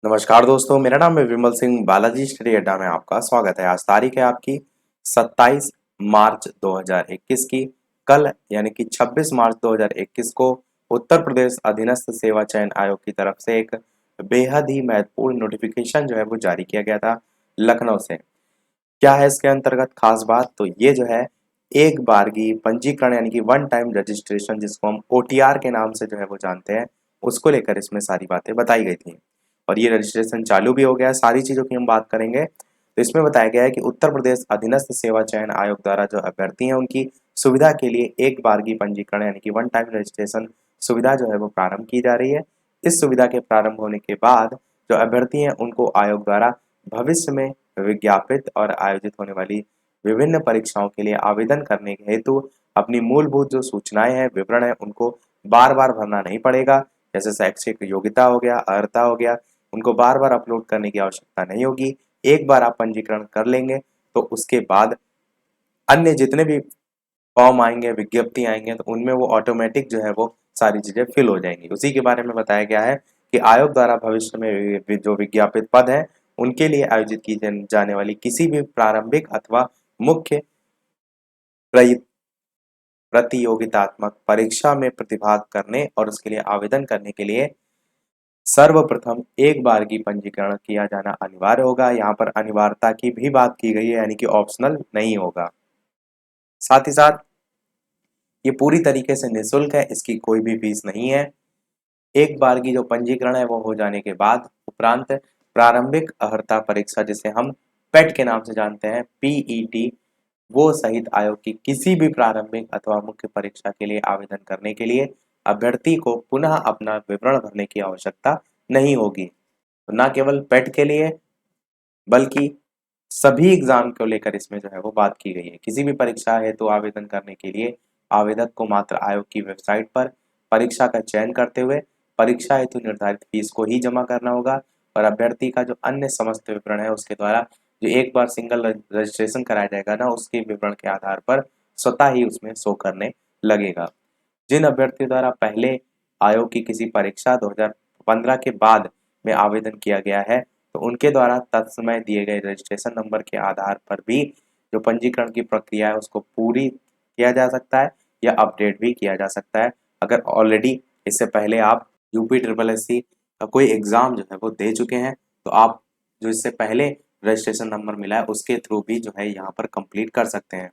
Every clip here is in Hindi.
नमस्कार दोस्तों, मेरा नाम है विमल सिंह। बालाजी स्टडी अड्डा में आपका स्वागत है। आज तारीख है आपकी 27 मार्च 2021 की। कल यानी कि 26 मार्च 2021 को उत्तर प्रदेश अधीनस्थ सेवा चयन आयोग की तरफ से एक बेहद ही महत्वपूर्ण नोटिफिकेशन जो है वो जारी किया गया था लखनऊ से। क्या है इसके अंतर्गत खास बात? तो ये जो है एक बारगी पंजीकरण यानी कि वन टाइम रजिस्ट्रेशन, जिसको हम ओटीआर के नाम से जो है वो जानते हैं, उसको लेकर इसमें सारी बातें बताई गई थी। और ये रजिस्ट्रेशन चालू भी हो गया है। सारी चीज़ों की हम बात करेंगे। तो इसमें बताया गया है कि उत्तर प्रदेश अधीनस्थ सेवा चयन आयोग द्वारा जो अभ्यर्थी हैं उनकी सुविधा के लिए एक बारगी पंजीकरण यानी कि वन टाइम रजिस्ट्रेशन सुविधा जो है वो प्रारंभ की जा रही है। इस सुविधा के प्रारंभ होने के बाद जो अभ्यर्थी हैं उनको आयोग द्वारा भविष्य में विज्ञापित और आयोजित होने वाली विभिन्न परीक्षाओं के लिए आवेदन करने के हेतु अपनी मूलभूत जो सूचनाएं हैं, विवरण है, उनको बार बार भरना नहीं पड़ेगा। जैसे शैक्षिक योग्यता हो गया, अर्हता हो गया, उनको बार बार अपलोड करने की आवश्यकता नहीं होगी। एक बार आप पंजीकरण कर लेंगे तो उसके बाद अन्य जितने भी फॉर्म आएंगे, विज्ञप्ति आएंगे, तो उनमें वो ऑटोमेटिक जो है वो सारी चीजें फिल हो जाएंगी। उसी के बारे में बताया गया है कि आयोग द्वारा भविष्य में जो विज्ञापित पद हैं उनके लिए आयोजित की जाने वाली किसी भी प्रारंभिक अथवा मुख्य प्रतियोगितात्मक परीक्षा में प्रतिभाग करने और उसके लिए आवेदन करने के लिए सर्वप्रथम एक बार की पंजीकरण किया जाना अनिवार्य होगा। यहाँ पर अनिवार्यता की भी बात की गई है, यानी कि ऑप्शनल नहीं होगा। साथ ही साथ ये पूरी तरीके से निःशुल्क है, इसकी कोई भी फीस नहीं है। एक बार की जो पंजीकरण है वो हो जाने के बाद उपरांत प्रारंभिक अर्हता परीक्षा, जिसे हम पेट के नाम से जानते हैं, पीईटी, वो सहित आयोग की किसी भी प्रारंभिक अथवा मुख्य परीक्षा के लिए आवेदन करने के लिए अभ्यर्थी को पुनः अपना विवरण भरने की आवश्यकता नहीं होगी। तो न केवल पेट के लिए बल्कि सभी एग्जाम को लेकर इसमें जो है वो बात की गई है। किसी भी परीक्षा हेतु आवेदन करने के लिए आवेदक को मात्र आयोग की वेबसाइट पर परीक्षा का चयन करते हुए परीक्षा हेतु निर्धारित फीस को ही जमा करना होगा और अभ्यर्थी का जो अन्य समस्त विवरण है उसके द्वारा जो एक बार सिंगल रजिस्ट्रेशन कराया जाएगा ना, उसके विवरण के आधार पर स्वतः ही उसमें शो करने लगेगा। जिन अभ्यर्थियों द्वारा पहले आयोग की किसी परीक्षा 2015 के बाद में आवेदन किया गया है, तो उनके द्वारा तत्समय दिए गए रजिस्ट्रेशन नंबर के आधार पर भी जो पंजीकरण की प्रक्रिया है उसको पूरी किया जा सकता है या अपडेट भी किया जा सकता है। अगर ऑलरेडी इससे पहले आप यूपी ट्रिपल एस सी का कोई एग्जाम जो है वो दे चुके हैं, तो आप जो इससे पहले रजिस्ट्रेशन नंबर मिला है उसके थ्रू भी जो है यहाँ पर कंप्लीट कर सकते हैं।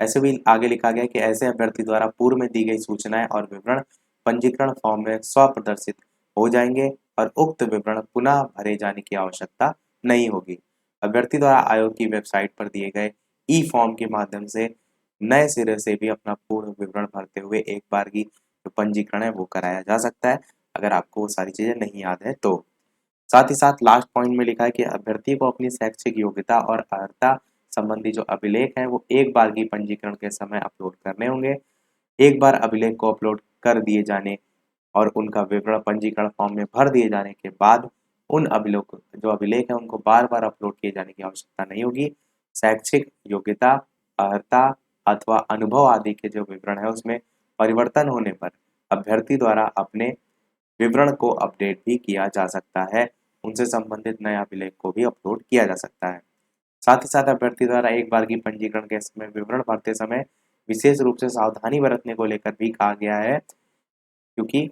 ऐसे भी आगे लिखा गया कि ऐसे अभ्यर्थी द्वारा पूर्व में दी गई सूचनाएं और विवरण पंजीकरण फॉर्म में स्वप्रदर्शित हो जाएंगे और उक्त विवरण पुनः भरे जाने की आवश्यकता नहीं होगी। अभ्यर्थी द्वारा आयोग की वेबसाइट पर दिए गए ई फॉर्म के माध्यम से नए सिरे से भी अपना पूर्ण विवरण भरते हुए एक बार की जो पंजीकरण है वो कराया जा सकता है, अगर आपको वो सारी चीजें नहीं याद है तो। साथ ही साथ लास्ट पॉइंट में लिखा है कि अभ्यर्थी को अपनी शैक्षिक योग्यता और अर्हता संबंधी जो अभिलेख हैं वो एक बार की पंजीकरण के समय अपलोड करने होंगे। एक बार अभिलेख को अपलोड कर दिए जाने और उनका विवरण पंजीकरण फॉर्म में भर दिए जाने के बाद उन अभिलेख हैं उनको बार बार अपलोड किए जाने की आवश्यकता नहीं होगी। शैक्षिक योग्यता, अर्हता अथवा अनुभव आदि के जो विवरण है उसमें परिवर्तन होने पर अभ्यर्थी द्वारा अपने विवरण को अपडेट भी किया जा सकता है। उनसे संबंधित नए अभिलेख को भी अपलोड किया जा सकता है। साथ ही साथ अभ्यर्थी द्वारा एक बार की पंजीकरण के समय विवरण भरते समय विशेष रूप से सावधानी बरतने को लेकर भी कहा गया है, क्योंकि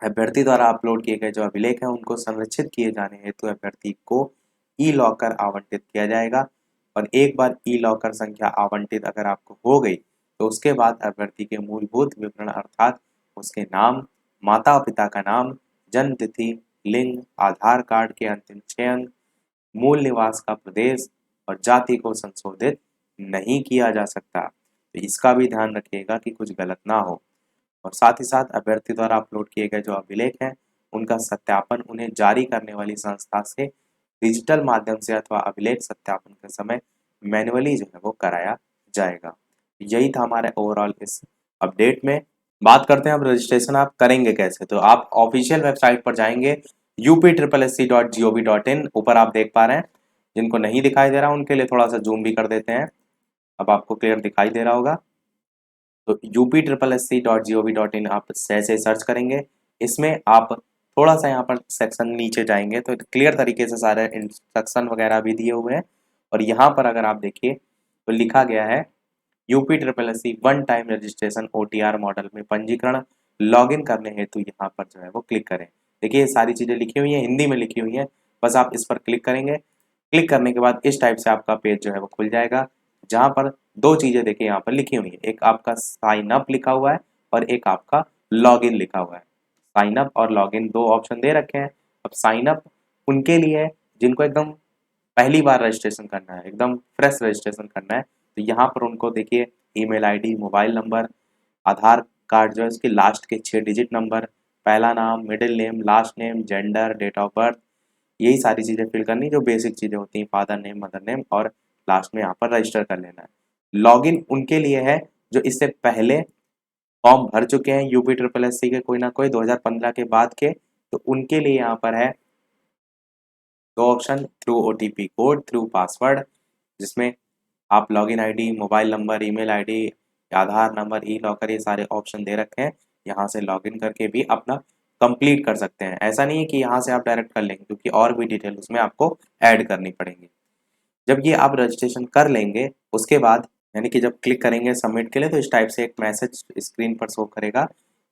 अभ्यर्थी द्वारा अपलोड किए गए जो अभिलेख हैं उनको संरक्षित किए जाने हेतु अभ्यर्थी को ई लॉकर आवंटित किया जाएगा और एक बार ई लॉकर संख्या आवंटित अगर आपको हो गई तो उसके बाद अभ्यर्थी के मूलभूत विवरण अर्थात उसके नाम, माता पिता का नाम, जन्म तिथि, लिंग, आधार कार्ड के अंतिम 6 अंक, मूल निवास का प्रदेश और जाति को संशोधित नहीं किया जा सकता। तो इसका भी ध्यान रखिएगा कि कुछ गलत ना हो। और साथ ही साथ अभ्यर्थी द्वारा अपलोड किए गए जो अभिलेख हैं उनका सत्यापन उन्हें जारी करने वाली संस्था से डिजिटल माध्यम से अथवा अभिलेख सत्यापन के समय मैन्युअली जो है वो कराया जाएगा। यही था हमारे ओवरऑल इस अपडेट में। बात करते हैं अब रजिस्ट्रेशन आप करेंगे कैसे। तो आप ऑफिशियल वेबसाइट पर जाएंगे upSSC.gov.in। ऊपर आप देख पा रहे हैं, जिनको नहीं दिखाई दे रहा उनके लिए थोड़ा सा जूम भी कर देते हैं, अब आपको क्लियर दिखाई दे रहा होगा। तो upSSC.gov.in आप ऐसे सर्च करेंगे। इसमें आप थोड़ा सा यहाँ पर सेक्शन नीचे जाएंगे तो क्लियर तरीके से सारे इंस्ट्रक्शन वगैरह भी दिए हुए हैं। और यहाँ पर अगर आप देखिए तो लिखा गया है UP triple S C one time registration OTR model में पंजीकरण लॉगिन करने हेतु यहाँ पर जो है वो क्लिक करें। देखिए ये सारी चीज़ें लिखी हुई हैं, हिंदी में लिखी हुई हैं, बस आप इस पर क्लिक करेंगे। क्लिक करने के बाद इस टाइप से आपका पेज जो है वो खुल जाएगा, जहाँ पर दो चीज़ें देखिए यहाँ पर लिखी हुई हैं, एक आपका साइन अप लिखा हुआ है और एक आपका लॉगिन लिखा हुआ है। साइन अप और लॉगिन दो ऑप्शन दे रखे हैं। अब साइन अप उनके लिए है जिनको एकदम पहली बार रजिस्ट्रेशन करना है, एकदम फ्रेश रजिस्ट्रेशन करना है, तो यहाँ पर उनको देखिए ईमेल आईडी, मोबाइल नंबर, आधार कार्ड जो है उसके लास्ट के 6 डिजिट नंबर, पहला नाम, middle name, last name, gender, date of birth, यही सारी चीज़ें फिल करनी जो बेसिक चीज़ें होती हैं, फादर नेम, मदर नेम, और लास्ट में यहाँ पर रजिस्टर कर लेना है। लॉगिन उनके लिए है जो इससे पहले फॉर्म भर चुके हैं यूपी ट्रिपल एस सी के कोई ना कोई 2015 के बाद के, तो उनके लिए यहाँ पर है दो option, through OTP code, through password, जिसमें आप login ID, mobile number, email ID, Aadhaar number, e locker, ये सारे ऑप्शन दे रखे हैं। यहाँ से लॉगिन करके भी अपना कंप्लीट कर सकते हैं। ऐसा नहीं है कि यहाँ से आप डायरेक्ट कर लेंगे, क्योंकि और भी डिटेल उसमें आपको ऐड करनी पड़ेंगी। जब ये आप रजिस्ट्रेशन कर लेंगे उसके बाद यानी कि जब क्लिक करेंगे सबमिट के लिए, तो इस टाइप से एक मैसेज स्क्रीन पर शो करेगा,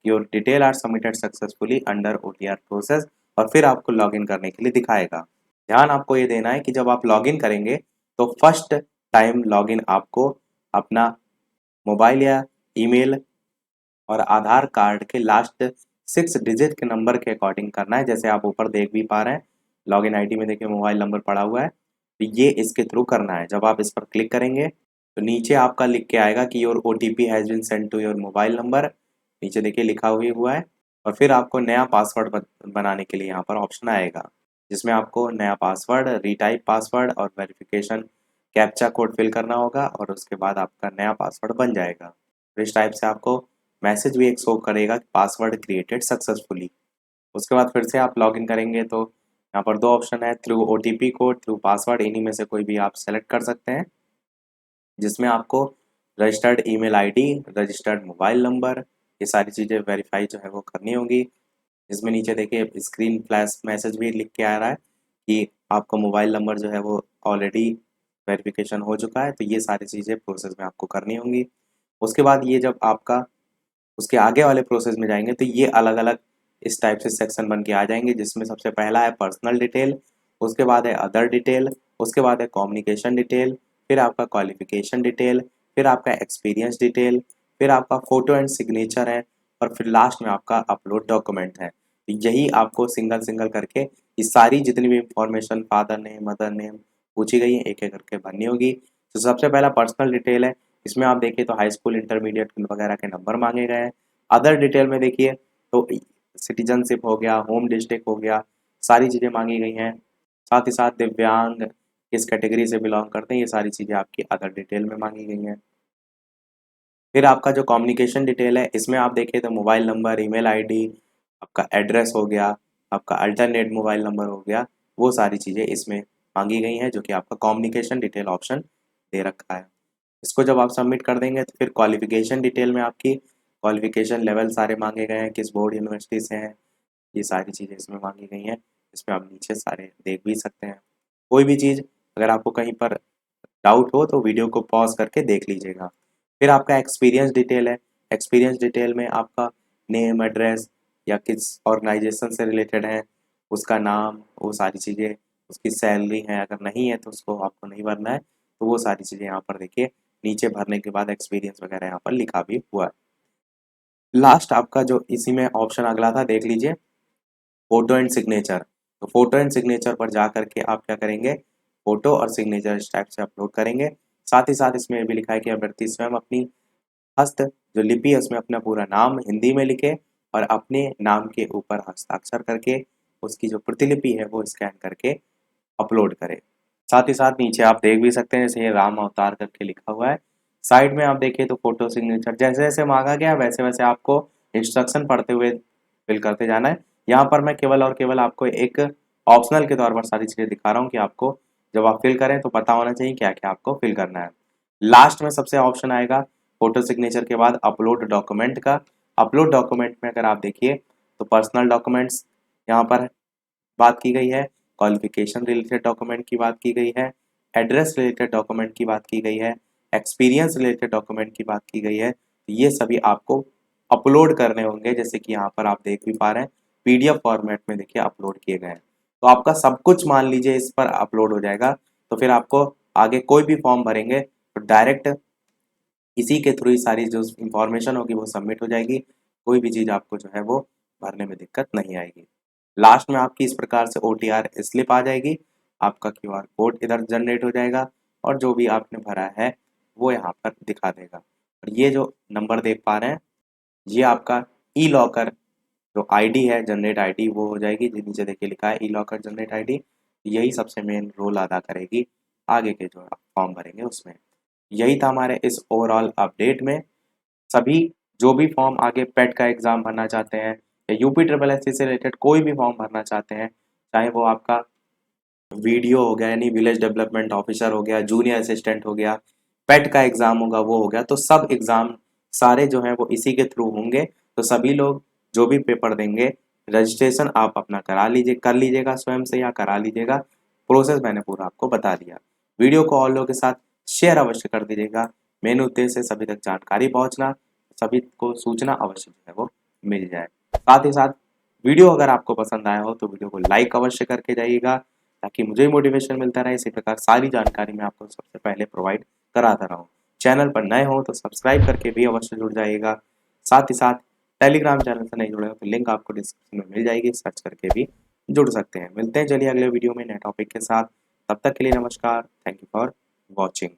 your detail are submitted successfully under OTR process, और फिर आपको लॉगिन करने के लिए दिखाएगा। ध्यान आपको ये देना है कि जब आप लॉगिन करेंगे तो फर्स्ट टाइम लॉगिन आपको अपना मोबाइल या ईमेल और आधार कार्ड के लास्ट 6 डिजिट के नंबर के अकॉर्डिंग करना है। जैसे आप ऊपर देख भी पा रहे हैं, लॉगिन आईडी में देखिए मोबाइल नंबर पड़ा हुआ है, तो ये इसके थ्रू करना है। जब आप इस पर क्लिक करेंगे तो नीचे आपका लिख के आएगा कि your OTP has been send to your mobile number, नीचे देखिए लिखा हुआ है। और फिर आपको नया पासवर्ड बनाने के लिए यहाँ पर ऑप्शन आएगा, जिसमें आपको नया पासवर्ड, रीटाइप पासवर्ड और वेरिफिकेशन कैप्चा कोड फिल करना होगा, और उसके बाद आपका नया पासवर्ड बन जाएगा। तो इस टाइप से आपको मैसेज भी एक शो करेगा कि पासवर्ड क्रिएटेड सक्सेसफुली। उसके बाद फिर से आप लॉगिन करेंगे तो यहाँ पर दो ऑप्शन है, through OTP code, through password, इन्हीं में से कोई भी आप सेलेक्ट कर सकते हैं, जिसमें आपको registered email ID, registered mobile number, ये सारी चीज़ें वेरीफाई जो है वो करनी होंगी। इसमें नीचे देखिए स्क्रीन फ्लैश मैसेज भी लिख के आ रहा है कि आपका मोबाइल नंबर जो है वो ऑलरेडी वेरिफिकेशन हो चुका है, तो ये सारी चीज़ें प्रोसेस में आपको करनी होंगी। उसके बाद ये जब आपका उसके आगे वाले प्रोसेस में जाएंगे तो ये अलग अलग इस टाइप से सेक्शन बन के आ जाएंगे, जिसमें सबसे पहला है पर्सनल डिटेल, उसके बाद है अदर डिटेल, उसके बाद है कम्युनिकेशन डिटेल, फिर आपका क्वालिफिकेशन डिटेल, फिर आपका एक्सपीरियंस डिटेल, फिर आपका फ़ोटो एंड सिग्नेचर है, और फिर लास्ट में आपका अपलोड डॉक्यूमेंट है। तो यही आपको सिंगल सिंगल करके ये सारी जितनी भी information, father name, mother name पूछी गई है, एक एक करके भरनी होगी। तो सबसे पहला पर्सनल डिटेल है, इसमें आप देखिए तो हाई स्कूल, इंटरमीडिएट वगैरह के नंबर मांगे गए हैं। अदर डिटेल में देखिए तो सिटीजनशिप हो गया, होम डिस्ट्रिक्ट हो गया, सारी चीज़ें मांगी गई हैं। साथ ही साथ दिव्यांग, किस कैटेगरी से बिलोंग करते हैं, ये सारी चीज़ें आपकी अदर डिटेल में मांगी गई हैं। फिर आपका जो कम्युनिकेशन डिटेल है, इसमें आप देखिए तो मोबाइल नंबर, ईमेल आईडी, आपका एड्रेस हो गया, आपका अल्टरनेट मोबाइल नंबर हो गया, वो सारी चीज़ें इसमें मांगी गई हैं, जो कि आपका कम्युनिकेशन डिटेल ऑप्शन दे रखा है। इसको जब आप सबमिट कर देंगे तो फिर क्वालिफिकेशन डिटेल में आपकी क्वालिफिकेशन लेवल सारे मांगे गए हैं, किस बोर्ड यूनिवर्सिटी से हैं, ये सारी चीज़ें इसमें मांगी गई हैं। इसमें आप नीचे सारे देख भी सकते हैं। कोई भी चीज़ अगर आपको कहीं पर डाउट हो तो वीडियो को पॉज करके देख लीजिएगा। फिर आपका एक्सपीरियंस डिटेल है, एक्सपीरियंस डिटेल में आपका नेम, एड्रेस या किस ऑर्गेनाइजेशन से रिलेटेड है, उसका नाम, वो सारी चीज़ें, उसकी सैलरी है, अगर नहीं है तो उसको आपको नहीं भरना है, तो वो सारी चीज़ें यहाँ पर देखिए नीचे भरने के बाद एक्सपीरियंस वगैरह यहाँ पर लिखा भी हुआ है। लास्ट आपका जो इसी में ऑप्शन अगला था देख लीजिए, फोटो एंड सिग्नेचर। तो फोटो एंड सिग्नेचर पर जा करके आप क्या करेंगे, फोटो और सिग्नेचर इस टाइप से अपलोड करेंगे। साथ ही साथ इसमें ये भी लिखा है कि अभ्यर्थी स्वयं अपनी हस्त जो लिपि है उसमें अपना पूरा नाम हिंदी में लिखे, और अपने नाम के ऊपर हस्ताक्षर करके उसकी जो प्रतिलिपि है वो स्कैन करके अपलोड करें। साथ ही साथ नीचे आप देख भी सकते हैं, जैसे ये राम अवतार करके लिखा हुआ है। साइड में आप देखिए तो फोटो सिग्नेचर जैसे जैसे मांगा गया वैसे वैसे आपको इंस्ट्रक्शन पढ़ते हुए फिल करते जाना है। यहाँ पर मैं केवल और केवल आपको एक ऑप्शनल के तौर पर सारी चीज़ें दिखा रहा हूँ कि आपको जब आप फिल करें तो पता होना चाहिए क्या क्या आपको फिल करना है। लास्ट में सबसे ऑप्शन आएगा फोटो सिग्नेचर के बाद अपलोड डॉक्यूमेंट का। अपलोड डॉक्यूमेंट में अगर आप देखिए तो पर्सनल डॉक्यूमेंट्स यहाँ पर बात की गई है, क्वालिफिकेशन रिलेटेड डॉक्यूमेंट की बात की गई है, एड्रेस रिलेटेड डॉक्यूमेंट की बात की गई है, एक्सपीरियंस रिलेटेड डॉक्यूमेंट की बात की गई है। ये सभी आपको अपलोड करने होंगे, जैसे कि यहाँ पर आप देख भी पा रहे हैं पीडीएफ फॉर्मेट में देखिए अपलोड किए गए हैं। तो आपका सब कुछ मान लीजिए इस पर अपलोड हो जाएगा, तो फिर आपको आगे कोई भी फॉर्म भरेंगे तो डायरेक्ट इसी के थ्रू ही सारी जो इंफॉर्मेशन होगी वो सबमिट हो जाएगी। कोई भी चीज़ आपको जो है वो भरने में दिक्कत नहीं आएगी। लास्ट में आपकी इस प्रकार से ओटीआर स्लिप आ जाएगी, आपका क्यूआर कोड इधर जनरेट हो जाएगा और जो भी आपने भरा है वो यहाँ पर दिखा देगा। और ये जो नंबर देख पा रहे हैं ये आपका ई लॉकर जो आईडी है, जनरेट आईडी, वो हो जाएगी। जो नीचे देखिए लिखा है ई लॉकर जनरेट आईडी, यही सबसे मेन रोल अदा करेगी आगे के जो फॉर्म भरेंगे उसमें। यही था हमारे इस ओवरऑल अपडेट में। सभी जो भी फॉर्म आगे पेट का एग्ज़ाम भरना चाहते हैं या यूपी ट्रिपल एससी से रिलेटेड कोई भी फॉर्म भरना चाहते हैं, चाहे वो आपका वीडियो हो गया यानी विलेज डेवलपमेंट ऑफिसर हो गया, जूनियर असिस्टेंट हो गया, पेट का एग्ज़ाम होगा वो हो गया, तो सब एग्ज़ाम सारे जो हैं वो इसी के थ्रू होंगे। तो सभी लोग जो भी पेपर देंगे रजिस्ट्रेशन आप अपना कर लीजिएगा स्वयं से या करा लीजिएगा। प्रोसेस मैंने पूरा आपको बता दिया। वीडियो को और लोगों के साथ शेयर अवश्य कर दीजिएगा। मेन उद्देश्य है सभी तक जानकारी पहुंचना, सभी को सूचना अवश्य जो है वो मिल जाए। साथ ही साथ वीडियो अगर आपको पसंद आया हो तो वीडियो को लाइक अवश्य करके जाइएगा, ताकि मुझे मोटिवेशन मिलता रहे। इसी प्रकार सारी जानकारी मैं आपको सबसे पहले प्रोवाइड कराता रहूँ। चैनल पर नए हो तो सब्सक्राइब करके भी अवश्य जुड़ जाइएगा। साथ ही साथ टेलीग्राम चैनल से नहीं जुड़े हो तो लिंक आपको डिस्क्रिप्शन में मिल जाएगी, सर्च करके भी जुड़ सकते हैं। मिलते हैं चलिए अगले वीडियो में नए टॉपिक के साथ। तब तक के लिए नमस्कार। Thank you for watching.